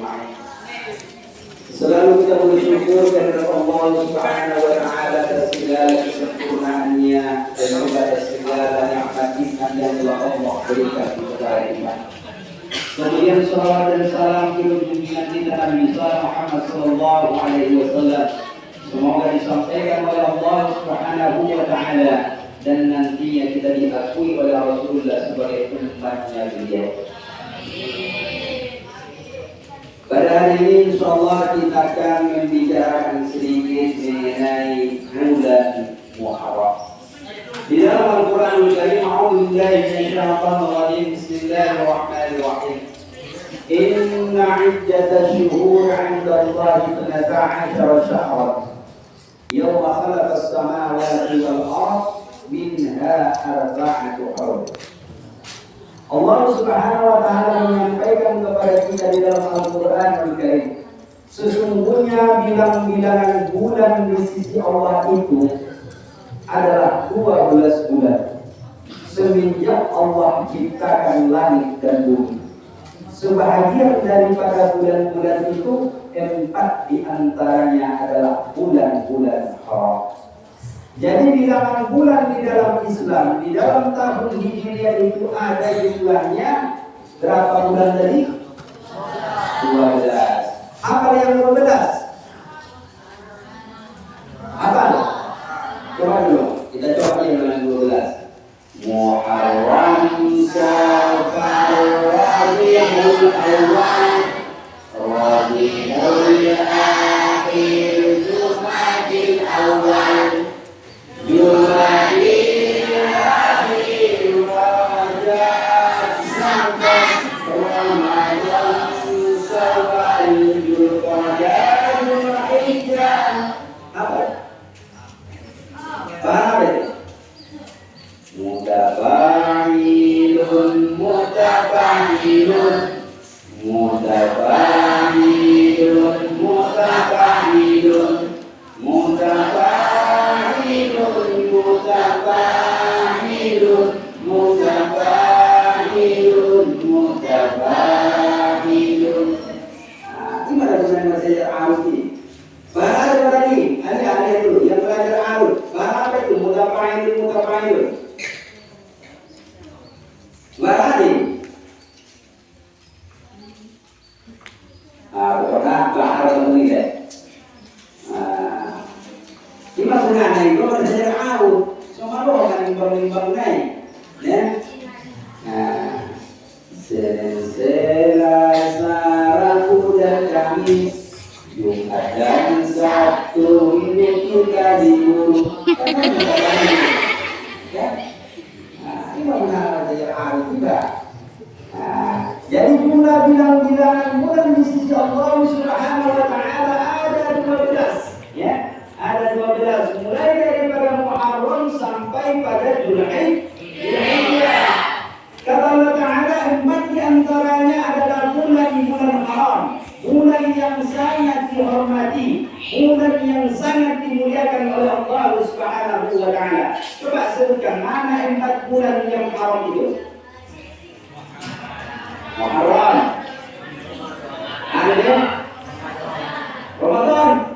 ajma'in. Selalu kita bersyukur kepada Allah Subhanahu wa taala atas segala kesempurnaannya dan juga atas segala nikmat yang telah Allah berikan kepada kita. Kemudian salawat dan salam junjungan kita Nabi Muhammad sallallahu alaihi wasallam semoga disampaikan oleh Allah Subhanahu wa taala dan nantinya kita diakui oleh Rasulullah sebagai umatnya beliau. Pada hari ini insyaallah kita akan membicarakan sedikit mengenai bulan Muharram. Di dalam Al-Qur'an Al-Karim, a'udzu billahi minasyaitonir rajim. Bismillahirrahmanirrahim. Inna 'iddatash shuhuri 'inda Allahi 12 shahran. Yawma khalaqas samawati wal ardh minha arba'atu hurum. Allah Subhanahu wa taala menyampaikan kepada kita di dalam Al-Qur'an Al-Karim, sesungguhnya bilang-bilangan bulan di sisi Allah itu adalah 12 bulan semenjak Allah ciptakan langit dan bumi. Sebahagian daripada bulan-bulan itu 4 di antaranya adalah bulan-bulan haram. Jadi bilangan bulan di dalam Islam, di dalam tahun Hijriah itu ada jumlahnya berapa bulan tadi? 12. Apa yang 12? Apa? Coba dulu, kita coba yang 12. Muharram, Safar, Rabiul Awwal, Rabiul Akhir, Jumadil Awal, Jumadil Akhir, Rajab, Sya'ban, Ramadan, Syawal, Dzulqa'dah, Dzulhijjah. Apa? Paham ya? Mutaba'ilun, mutaba'ilun, mutaba'ilun, mutaba'ilun, mutaba'ilun, mutaba'ilun, mutaba'ilun, mutaba'ilun. Gimana dengan belajar arus ini? Bahasa tadi, ada dulu yang belajar arus. Bahasa itu mutaba'ilun, mutaba'ilun. Bahasa pokoknya bahasa ini deh. Lima bulan itu belajar arus. Cuma lo kan imbang-imbang naik, ya. Senin, Selasa, Rabu dan Kamis, Jumat dan Sabtu ini kita libur. Ya. Ini benar belajar arus juga. Jadi jumlah bilang-bilangan bulan di sisi Allah Subhanahu wa taala ada 12, ya. Ada 12 mulai daripada Muharram sampai pada Dzulhijjah. Kata Allah Ta'ala 4 di antaranya adalah bulan-bulan haram, bulan yang sangat dihormati, bulan yang sangat dimuliakan oleh Allah Subhanahu wa taala. Coba sebutkan mana 4 bulan yang haram itu? Muharram. Ada Ramadan.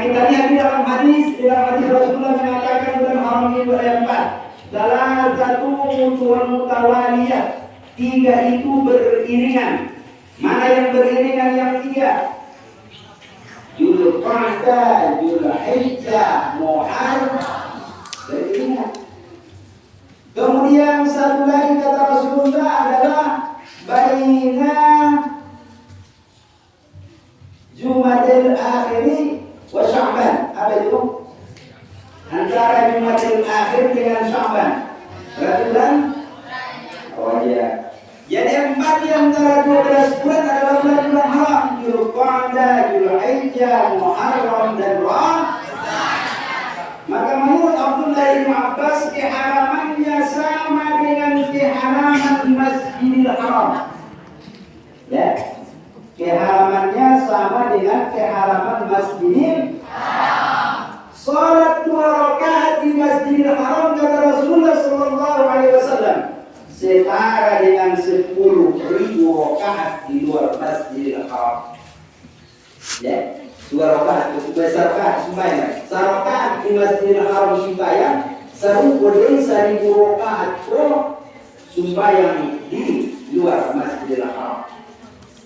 Kita lihat di dalam hadis Rasulullah mengatakan bulan haram itu ada 4. Salah satu mutawaliyah, 3 itu beriringan. Mana yang beriringan yang 3? Dzulqa'dah, Dzulhijjah, Muharram beriringan. Kemudian satu lagi kata Rasulullah adalah baina Jumadil Akhir wa Sya'ban. Apa itu? Antara Jumadil Akhir dengan Sya'ban. Berarti bulan? Oh iya. Jadi 4 di antara 12 bulan adalah bulan-bulan haram. Dzulqa'dah, Dzulhijjah, Muharram dan Ramadan. Maka menurut Abdullah bin Abbas keharamannya sama dengan keharaman Masjidil Haram. Ya. Keharamannya sama dengan keharaman Masjidil Haram. Salat 2 rakaat di Masjidil Haram kata Rasulullah sallallahu alaihi wasallam setara dengan 10.000 rakaat di luar Masjidil Haram. Ya, 2 rakaat besar sembahyang. Rakaat di Masjidil Haram sembahyang, 1.000 rakaat sembahyang di luar Masjidil Haram.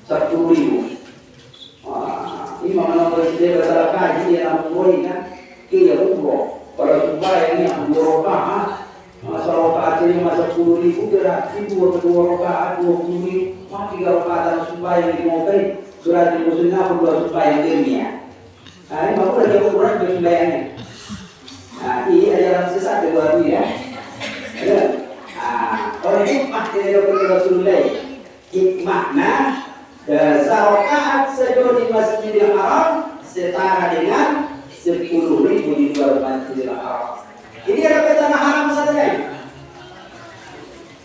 10.000. Wah, ini mana presiden besar kaji yang mulai kan? Iya umroh. Kalau sembahyang yang 2 rakaat, masa rakaat ini masa 10.000 berarti 2 rakaat 20.000, 3 rakaat sembahyang di mobil. Surat Al-Muslimah pun 2 sembahyang ilmiah. Nah, ini mau lagi ukuran sembahyangnya. Nah, ini ajaran sesat kedua itu ya. Oleh hikmah dari Rasulullah, hikmahnya rakaat sejauh di Masjidil Haram setara dengan 10.000 di luar Masjidil Haram. Ini ada tanah haram saja.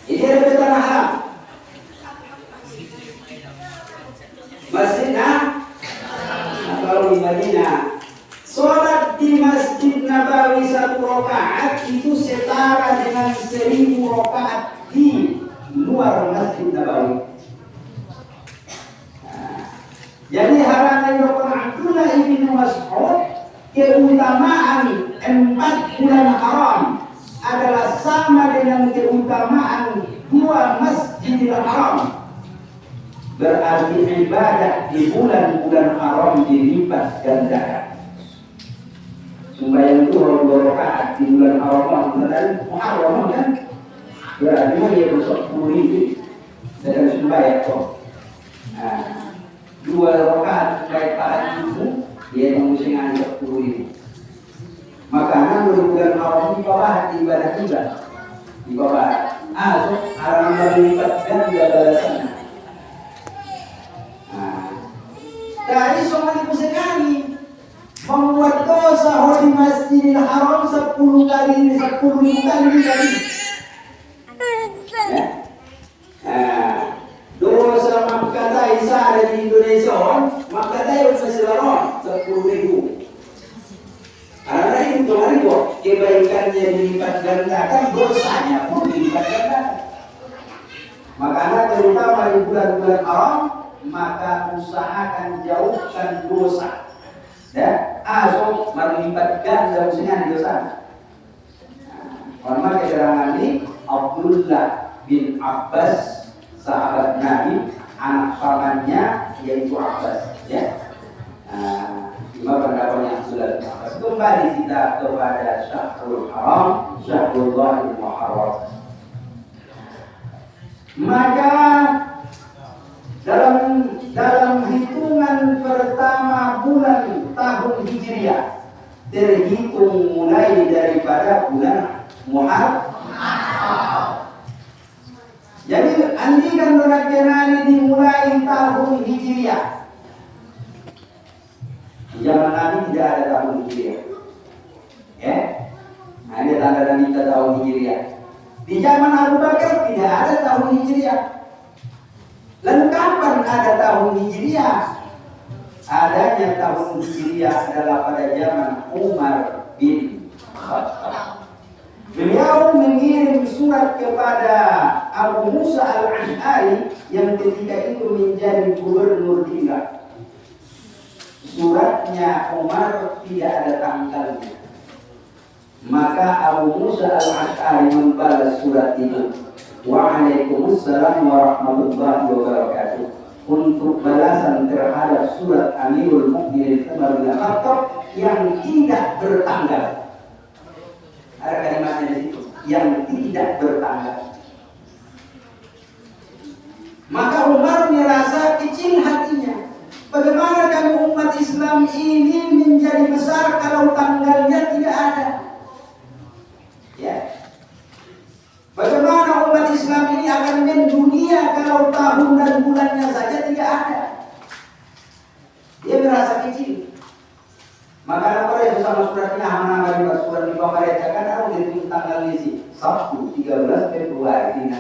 Ini ada tanah haram. Masjidnya kalau di Madinah, sholat di Masjid Nabawi 1 rakaat itu setara dengan 1.000 rakaat di luar Masjid Nabawi. Jadi harangan Dr. Abdullah bin Mas'ud, keutamaan 4 bulan haram adalah sama dengan keutamaan 2 Masjidil Haram. Berarti ibadah di bulan-bulan haram dilipat gandakan. Sembahyang itu 2 rakaat di bulan haram dan Muharram kan? Berarti dia besok 10.000 dengan sembahyang kok. 2 rakaat baik pada itu dia mengusung anjak 10.000. Makanan bulan haram di bawah ibadah juga di bawah. So haram berlipat ganda balasannya. Dari soal itu sekali membuat dosa di Masjidil Haram 10 kali lagi. Dosa Makkah Isa ada di Indonesia, Makkah Isa sekarang 10.000. Karena itu kemarin kok kebaikannya dilipat gandakan, dosanya pun dilipat gandakan. Makanya terutama di bulan-bulan haram, maka usahakan jauhkan dosa. Ya, so melipat ganda usaha dosa. Karena keterangan ini Abdullah bin Abbas, sahabat Nabi, anak pamannya yaitu Abbas. Ya, lima pendapat yang sudah dibahas. Kembali kita kepada Syahrul Haram, Syahrullah Muharram. Maka dalam hitungan pertama bulan tahun Hijriah terhitung mulai daripada bulan Muharram. Jadi andikan donakenani dimulai tahun Hijriah. Zaman Nabi tidak ada tahun Hijriah. Ya, nah, ini tanda kita tahun Hijriah. Di zaman Abu Bakar tidak ada tahun Hijriah. Lalu kapan ada tahun Hijriah? Adanya tahun Hijriah adalah pada zaman Umar bin Khattab. Beliau mengirim surat kepada Abu Musa al-Ash'ari yang ketika itu menjadi gubernur di Irak. Suratnya Umar tidak ada tanggalnya. Maka Abu Musa al-Ash'ari membalas surat itu. Waalaikumsalam warahmatullahi wabarakatuh. Untuk balasan terhadap surat Amirul Mukminin Umar bin Khattab yang tidak bertanggal. Ada kalimatnya di situ, yang tidak bertanggal. Maka Umar merasa kecil hatinya. Bagaimana kamu umat Islam ini menjadi besar kalau tanggalnya tidak ada? Ya. Bagaimana umat Islam ini akan mendunia kalau tahun dan bulannya saja tidak ada? Dia merasa kecil. Maka apa yang bersama suratnya Hamana juga surat di bawah mereka kan ada di tanggal ini Sabtu 13 Februari ini.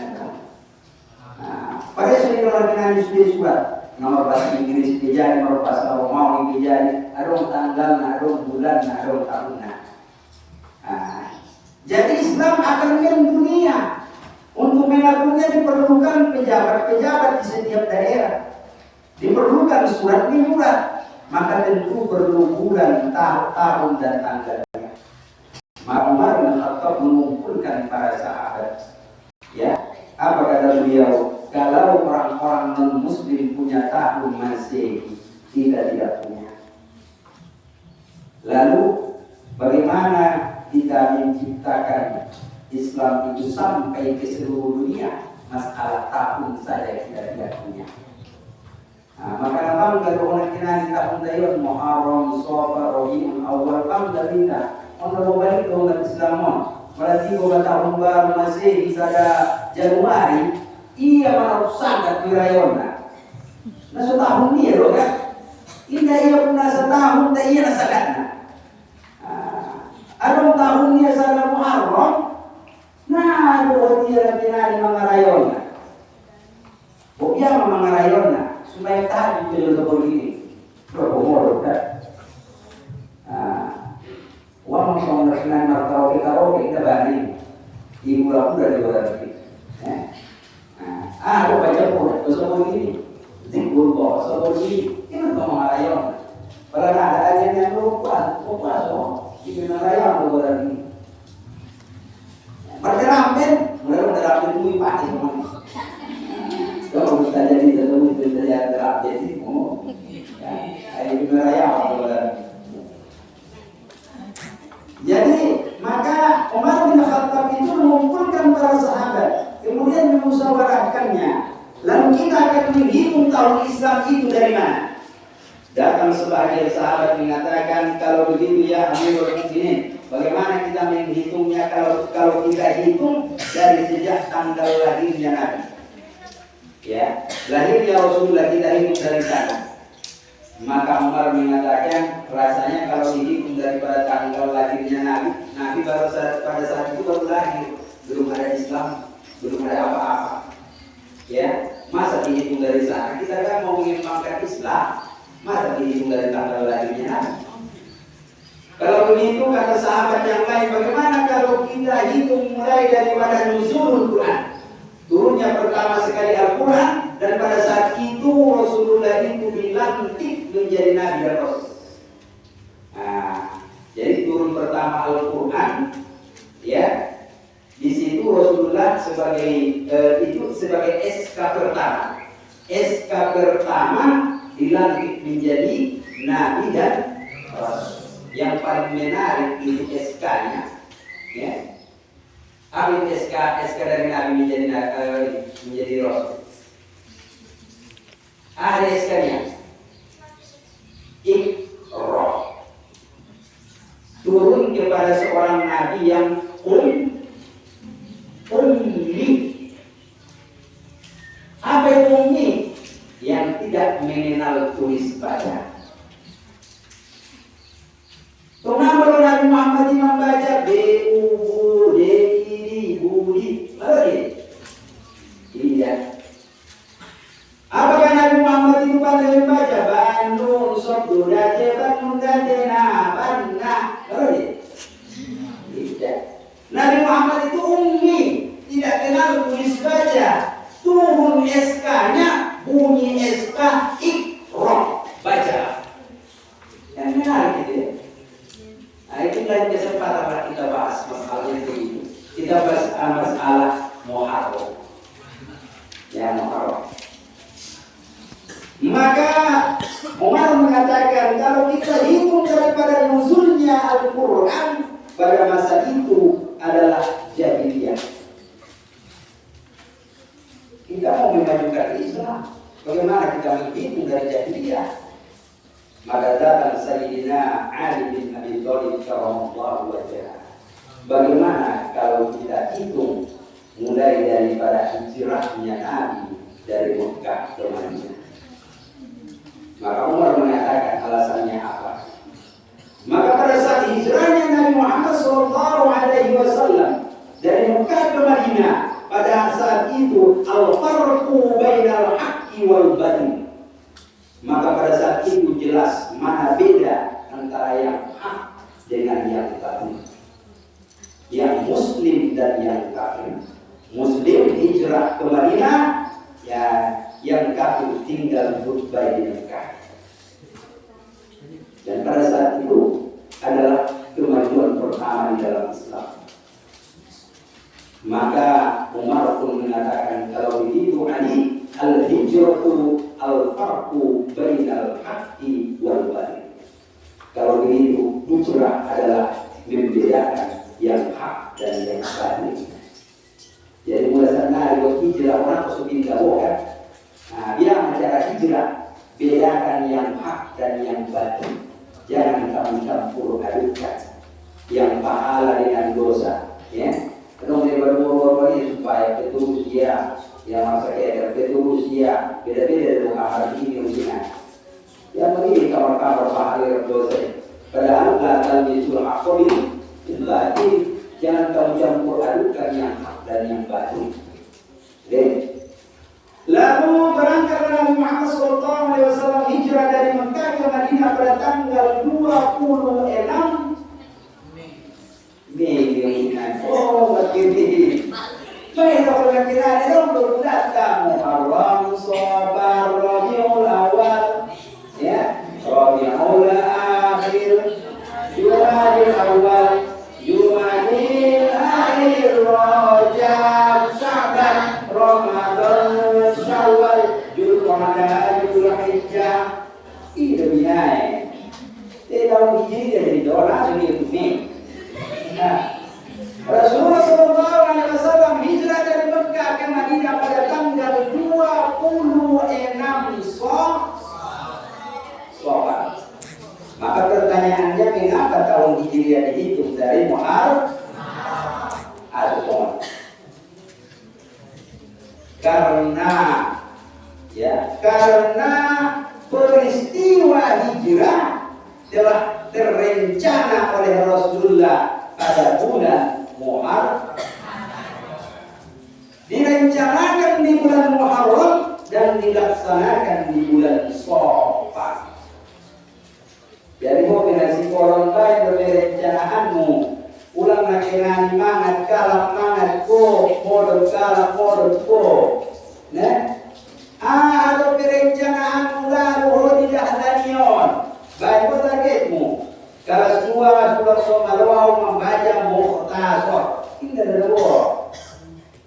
Pada sini orang kenal di surat nomor bahasa Inggris kejadian, nomor bahasa Romawi kejadian, ada tanggal, ada bulan, ada tahun. Jadi Islam akan mendunia Untuk mengaturnya diperlukan pejabat-pejabat di setiap daerah. Diperlukan surat menyurat. Maka tentu perlu bulan, tahun dan tanggalnya. Maka Umar bin Khattab mengumpulkan para sahabat. Ya, apa kata beliau? Kalau orang-orang non-muslim punya tahun Masehi, kita tidak punya. Lalu bagaimana kita menciptakan Islam itu sampai ke seluruh dunia? Masalah tahun saja kita tidak punya. Nah, maka abang kalau orang kenal tahun Taiwan Muharram, Safar, Rabiul Awal, bang dari kita. Orang mau balik ke orang Islam, berarti kalau tahun baru masih ada Januari, iya malah sangat dirayona. Nah setahun dia loh kan? Indah ia pernah setahun, tak iya nasakatnya. Ada tahun dia sana Muharram, nah buat dia kenal mangarayona. Bukya mangarayona. Supaya tahan di dalam begini, berumur kan? Uang mau ngerjain karaoke kita bani, ibu aku dari luar negeri. Aku baca pun, sebelum ini, timbul bos, sebelum ini, ini mau mengarayon. Kalau ada aja yang lupa so, ini mengarayon luar negeri. Berderamen, berderamen itu pasti semua. Kalau kita jadi terlalu terjadi jadi mau, ini mengarayon. Jadi maka Umar bin Khattab itu mengumpulkan para sahabat, kemudian memusyawarahkannya. Lalu kita akan menghitung tahun Islam itu dari mana? Datang sebagian sahabat mengatakan, kalau begitu ya Amirul Mukminin, bagaimana kita menghitungnya kalau kita hitung dari sejak tanggal lahirnya Nabi? Ya, lahirnya Rasulullah kita hitung dari sana. Maka Umar mengatakan, rasanya kalau dihitung daripada tanggal lahirnya Nabi pada saat itu baru lahir, belum ada Islam, belum ada apa-apa. Ya, masa dihitung dari sana? Kita kan mau mengembangkan Islam, masa dihitung dari tanggal lahirnya Nabi? Kalau begitu kata sahabat yang lain, bagaimana kalau kita hitung mulai daripada nuzulul Quran? Turunnya pertama sekali Al-Quran, dan pada saat itu Rasulullah itu dilantik menjadi Nabi dan Rasul. Jadi turun pertama Al-Quran, ya, di situ Rasulullah sebagai SK pertama. SK pertama dilantik menjadi Nabi dan Rasul. Yang paling menarik itu SK-nya, ya. Apa SK dari Nabi menjadi Rasul? Ada SK-nya. Iqra. Turun kepada seorang Nabi yang ummi. Apa itu ummi? Yang tidak mengenal tulis baca. Kenapa Nabi Muhammad membaca Budi, tidak. Apakah Nabi Muhammad itu pandai membaca Bandung, Sobdo, Dace, Bandung, Dace, Banna, tidak. Nabi Muhammad itu ummi, tidak kenal tulis baca. Turun SK-nya, bunyi SK, Iqra, baca. Yang menarik itu ya. Nah itu lain kesempatan kita bahas masalah yang begitu. Kita bahas masalah Muharram. Ya Muharram. Maka Umar mengatakan kalau kita hitung daripada nuzulnya Al-Quran pada masa itu adalah jahiliyah. Kita mau memajukan Islam, bagaimana kita menghitung dari jahiliyah? Maka datang Sayyidina Ali bin Abi Thalib karramallahu wajhahu. Bagaimana kalau kita hitung mulai daripada hijrahnya Nabi dari Mekah ke Madinah? Maka Umar mengatakan alasannya apa? Maka pada saat hijrahnya Nabi Muhammad SAW dari Mekah ke Madinah, pada saat itu al-farqu bainal haqqi wal batil. Maka pada saat itu jelas mana beda antara yang hak dengan yang batil, yang muslim dan yang kafir. Muslim hijrah ke Madinah, ya yang kafir tinggal goodbye di Mekah. Dan pada saat itu adalah kemajuan pertama di dalam Islam. Maka Umar pun mengatakan, kalau begitu Ali, al-hijratu al-farqu bainal haqqi wal batil. Kalau begitu, hijrah adalah membedakan yang hak dan yang batil. Jadi mulai saat hari hijrah orang masuk pindah kan. Nah, bilang cara hijrah, bedakan yang hak dan yang batil. Jangan kamu campur adukan yang pahala dengan dosa, ya. Kalau dia berbuat ini supaya betul dia, yang masa kayak betul dia, beda-beda dengan kamar ini usianya. Yang begini kamar-kamar pahala dosa. Padahal belakang itu aku itu lagi jangan kamu campur adukan yang hak dan yang batil. Lalu berangkat Nabi Muhammad SAW hijrah dari Mekah ke Madinah pada tanggal 26 Mei. Oh, begini. Baik, kalau kira-kira itu baru datang Muharram, Sabar, Rabiul Awal, ya, Rabiul Akhir, Jumadil Awal, Jumadil Akhir, Rajab, Sa'ban, Ramadan, Syawal, Zulqa'dah, Zulhijjah. Itu binai. Tidak hijri dari dolar ini itu nih. Nah, Rasulullah SAW hijrah dari Mekah ke Madinah pada tanggal 26 Syawal. Maka pertanyaannya, mengapa tahun Hijriah dihitung dari Muharram atau Syawal? Karena peristiwa hijrah telah terencana oleh Rasulullah pada bulan Muharram, direncanakan di bulan Muharram dan dilaksanakan di bulan Syawal. Jadi mau binasi koron baik berencanaanmu, ulang nakenani mangat kalap mangat ko, modal kalap modal ko, nah. Ada perencanaan lalu tidak danion. Baik targetmu. Kalau semua sudah somalau membaca mukhtasar, tidak ada boh.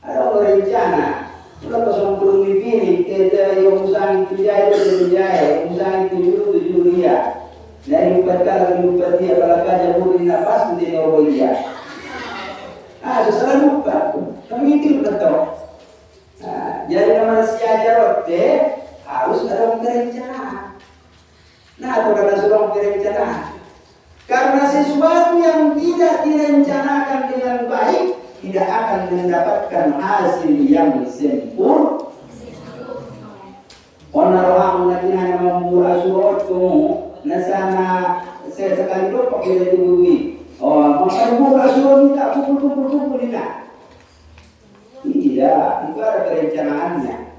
Ada berencana. Sudah kosong belum dipilih. Kita yang usang itu jaya, usang itu juru dia. Dari perkara lupa dia kalau baca buku nafas di Norwegia. Sesuatu lupa. Kami itu betul. Jadi manusia jarote harus ada perencanaan. Nah, itu karena sudah perencanaan. Karena sesuatu yang tidak direncanakan dengan baik tidak akan mendapatkan hasil yang sempurna. Orang yang membuat suatu nasana sekali itu pakai duit. Makan buat suatu tidak kumpul tidak. Tidak, itu ada perencanaannya.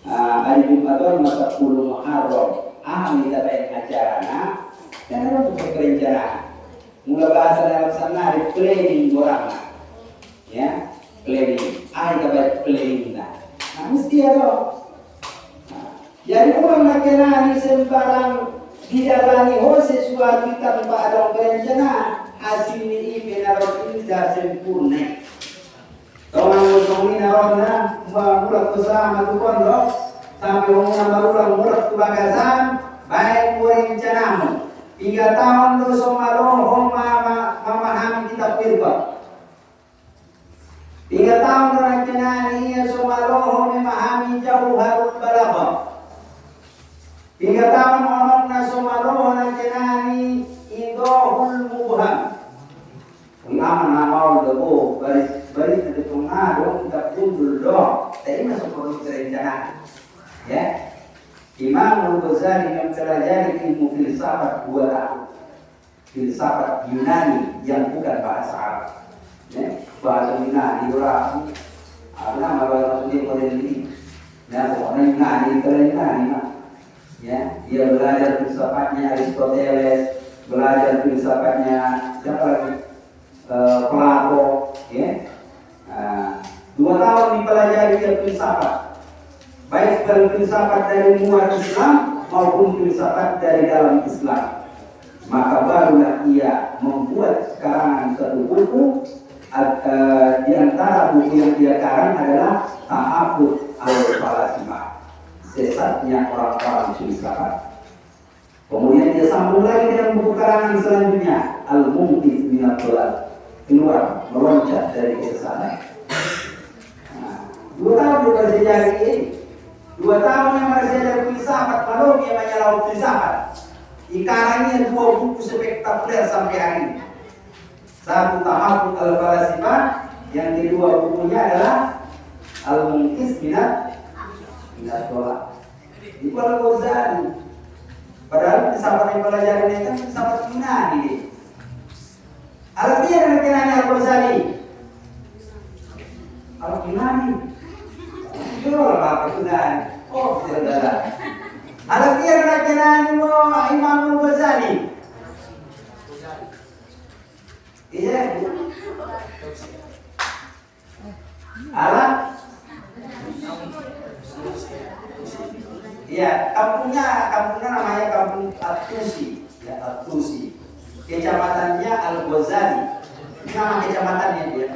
Hari Jumat masa 10 Muharram, kita baik acara, dan ada perencanaan. Mula bahasa dalam sana hari planning orang, ya, planning. Kita baik planning nah. Mesti ada. Jadi orang nak kena sembarang dijalani sesuatu tanpa ada perencanaan, hasilnya ini benar tidak sempurna. Orang minarona mulut bersama tu pondok sampai orang mulut tu bagasan baik perencanaanmu 3 tahun tu somalo memahami kitab firqa 3 tahun rencanaan somalo memahami Jauharul Balaghah 3 tahun orang somalo rencanaan Idahul Mubham nama dulu bari ada pengaruh tidak pun doh tapi masuk proses perencanaan ya. Imam Al-Ghazali mempelajari ilmu filsafat 2 tahun, filsafat Yunani yang bukan bahasa Arab ya. Bahasa Yunani orang nama bahasa Yunani nah pokoknya Yunani ya. Dia belajar filsafatnya Aristoteles, belajar filsafatnya siapa lagi Plato, ya. 2 tahun dipelajari filsafat, baik filsafat dari luar Islam maupun filsafat dari dalam Islam. Maka barulah ia membuat karangan satu buku. Di antara buku yang dia karang adalah Ta'afud al-Falasifah, sesatnya orang-orang filsafat. Kemudian dia sambung lagi dengan buku karangan selanjutnya, Al-Mumtiz minad Dhalal, keluar meloncat dari kesesatan. 2 tahun dia bersejarah ini, 2 tahun yang bersejarah filsafat, malu dia menyalau filsafat. Dikarangnya 2 buku spektakuler sampai hari ini. Satu Ta'afud al-Falasifah, yang kedua bukunya adalah Al-Mumtiz minad Dhalal. Itu Al-Ghazali. Padahal filsafat yang pelajaran ini kan filsafat Yunani. Artinya dengan kenanya Al-Ghazali. Al-Yunani. Jual apa Yunani? Oh, saudara. Artinya dengan kenanya Imam Al-Ghazali. Iya. Alat. Iya, kampungnya namanya Kampung At-Tusi, ya At-Tusi. Kecamatannya Al-Ghazali. Nama kecamatannya dia.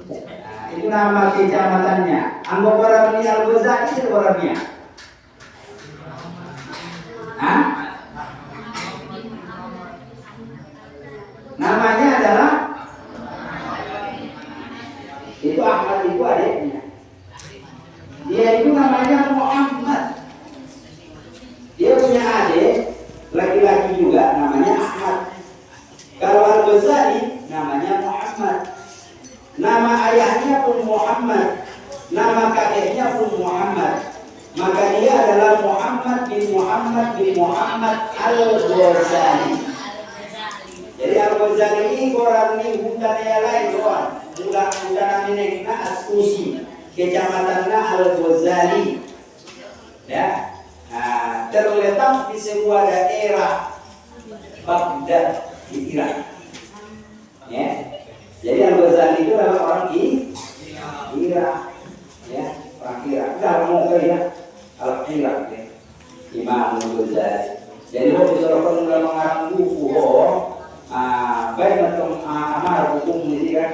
Nah, itu nama kecamatannya. Anggap orang ini Al-Ghazali itu orangnya. Hah? Namanya adalah itu Ahmad, itu adiknya. Dia itu namanya Muhammad. Dia punya adik laki-laki juga namanya Ahmad. Kalau Al-Ghazali namanya Muhammad. Nama ayahnya pun Muhammad, nama kakeknya pun Muhammad. Maka dia adalah Muhammad bin Muhammad Al-Ghazali. Jadi Al-Ghazali ini orang ini hutannya lain doang. Hutan ini At-Tusi, kecamatannya Al-Ghazali. Ya. Nah, terletak di sebuah daerah Baghdad di Irak. Ya. Jadi Al-Ghazali itu adalah orang di Irak. Ya, orang Irak. Kalau mau ke Irak, Al-Irak ya. Imam Al-Ghazali. Jadi kalau misalkan sudah mengarang buku, baik macam amar hukum ini kan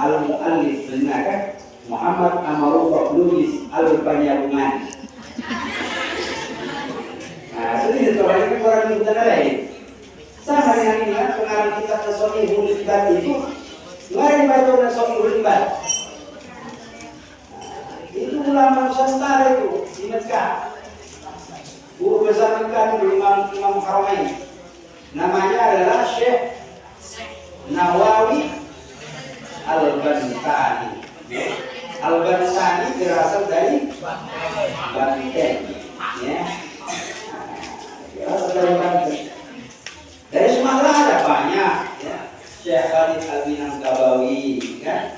al-muallif benar kan Muhammad Amarullah Lubis al-Banyarumani. Nah, jadi itu orang kan orang yang benar lain. Sama dengan ini kan pengarang kitab Sahihul Ibad itu nggak dibaca oleh Sahihul Ibad. Itu ulama Nusantara itu di Mekah. Guru besar Mekah itu Imam Haramain. Namanya adalah Syekh Nawawi Al-Bantani. Al-Bantani berasal dari Banten. Ya. Berasal dari Banten. Dari Sumatera ada banyak. Ya. Syekh Khalid Al-Minangkabawi, kan?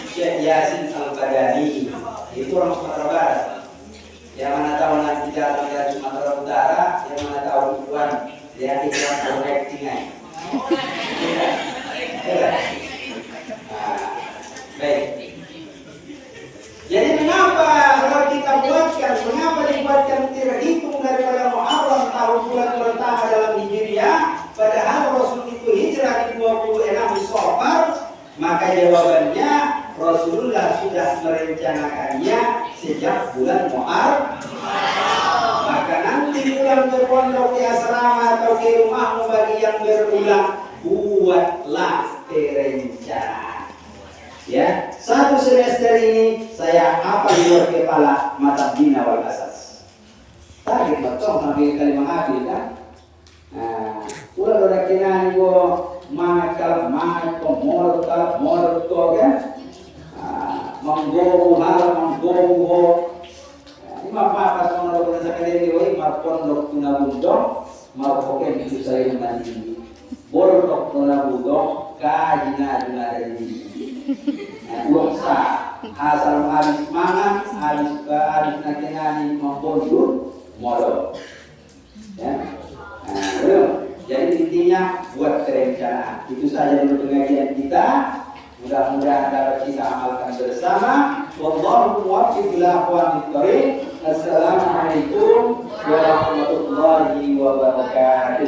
Syekh Yasin Al-Badani. Itu orang Sumatera Barat. Yang mana tahu nanti datang dari Sumatera Utara, yang mana tahu Ikhwan, dia Ikhwan correcting. Baik. Jadi mengapa kalau kita buatkan, mengapa dibuatkan terhitung daripada Muharram tahun bulan pertama dalam Hijriah, padahal Rasul itu hijrah di 26 Safar? Maka jawabannya Rasulullah sudah merencanakannya sejak bulan Muharram. Maka nanti pulang berpondok di asrama atau di rumahmu bagi yang berulang, buatlah perencanaan. Ya, 1 semester ini saya apa di luar kepala mata bina wal asas. Tadi betul sampai kali mengambil kan. Nah, udah ada kenaan gua makal pemorot kan. Menggowo hal ini apa semua orang sekali ini pondok tunabundong mau pakai itu saya mandi borodok tunabundong kajina dari uang sah asal habis mangan habis nanti membondur modal ya. Jadi intinya buat perencanaan itu saja dulu pengajian kita. Mudah-mudahan dapat kita amalkan bersama. Wallahu muwaffiq ila aqwamit thoriq. Assalamualaikum warahmatullahi wabarakatuh.